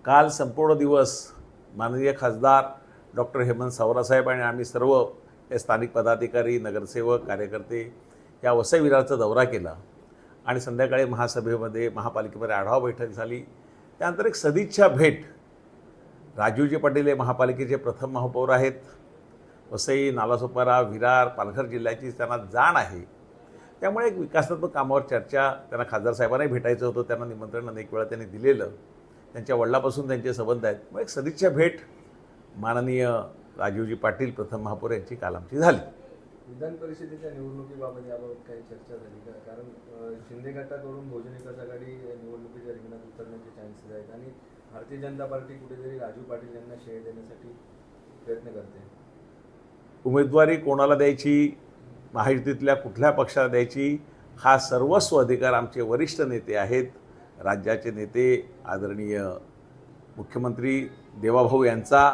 काल संपूर्ण दिवस माननीय खासदार डॉक्टर हेमंत सावरासाहेब आणि आम्ही सर्व हे स्थानिक पदाधिकारी, नगरसेवक, कार्यकर्ते या वसई विरारचा दौरा केला आणि संध्याकाळी महासभेमध्ये महापालिकेमध्ये आढावा बैठक झाली। त्यानंतर एक सदिच्छा भेट, राजूजी पाटील हे महापालिकेचे प्रथम महापौर आहेत। वसई, नालासोपारा, विरार, पालघर जिल्ह्याची त्यांना जाण आहे, त्यामुळे एक विकासात्मक कामावर चर्चा, त्यांना खासदार साहेबांनाही भेटायचं होतं, त्यांना निमंत्रण अनेक वेळा त्यांनी दिलेलं, त्यांच्या वडिलापासून त्यांचे संबंध आहेत। मग एक सदिच्छा भेट माननीय राजूजी पाटील प्रथम महापौर यांची काल आमची झाली। विधान परिषदेच्या निवडणुकीबाबत याबाबत काही चर्चा झाली का? कारण शिंदे गटाकडून बहुजन विकास आघाडी निवडणुकीच्या रिंगणात उतरण्याचे चान्सेस आहेत आणि भारतीय जनता पार्टी कुठेतरी राजू पाटील यांना शेअर देण्यासाठी प्रयत्न करते। उमेदवारी कोणाला द्यायची, महायुतीतल्या कुठल्या पक्षाला द्यायची, हा सर्वस्व अधिकार आमचे वरिष्ठ नेते आहेत, राज्याचे नेते आदरणीय मुख्यमंत्री देवाभाऊ यांचा,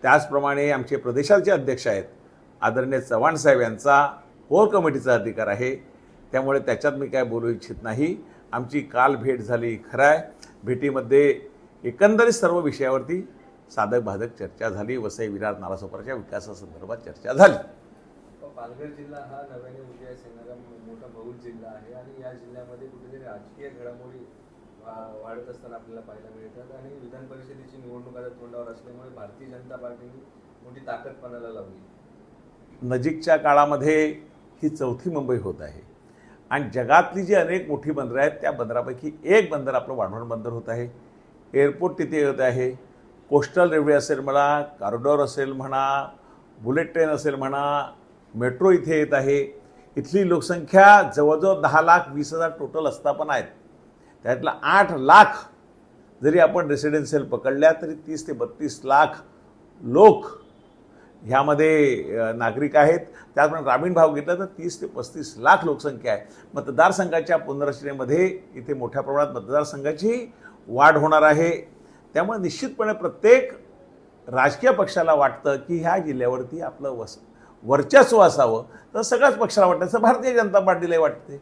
त्याचप्रमाणे आमचे प्रदेशाचे अध्यक्ष आहेत आदरणीय चव्हाण साहेब यांचा कोर कमिटीचा अधिकार आहे। त्यामुळे त्याच्यात मी काय बोलू इच्छित नाही। आमची काल भेट झाली, खरं आहे, भेटीमध्ये एकंदरीत सर्व विषयावरती साधक बाधक चर्चा झाली। वसई, विरार, नालासोपाराच्या विकासासंदर्भात चर्चा झाली। पालघर जिल्हा हा नव्याने उदयास येणारा मोठा बहुल जिल्हा आहे आणि या जिल्ह्यामध्ये कुठेतरी राजकीय घडामोडी वाढत असताना आपल्याला पाहायला मिळतात आणि विधान परिषदेची निवडणूक आता तोंडावर असल्यामुळे भारतीय जनता पार्टीने मोठी ताकद पणाला लावली। नजीकच्या काळामध्ये ही चौथी मुंबई होत आहे आणि जगातली जी अनेक मोठी बंदरं आहेत त्या बंदरापैकी एक बंदर आपलं वाढवण बंदर होत आहे। एअरपोर्ट तिथे होत आहे, कोस्टल रेल्वे असेल म्हणा, कॉरिडॉर असेल म्हणा, बुलेट ट्रेन असेल म्हणा, मेट्रो इथे येत आहे। इथली लोकसंख्या जवळजवळ 10,20,000 टोटल आस्थापना आहेत, त्यातला 8 लाख जरी आपण रेसिडेन्शियल पकडल्या तरी 30 ते 32 लाख लोक ह्यामध्ये नागरिक आहेत। त्याचप्रमाणे ग्रामीण भाग घेतला तर 30 ते 35 लाख लोकसंख्या आहे। मतदारसंघाच्या पुनर्रचनेमध्ये इथे मोठ्या प्रमाणात मतदारसंघाची वाढ होणार आहे। त्यामुळे निश्चितपणे प्रत्येक राजकीय पक्षाला वाटतं की ह्या जिल्ह्यावरती आपलं वर्चस्व असावं, तर सगळ्याच पक्षाला वाटतं, असं भारतीय जनता पार्टीलाही वाटते।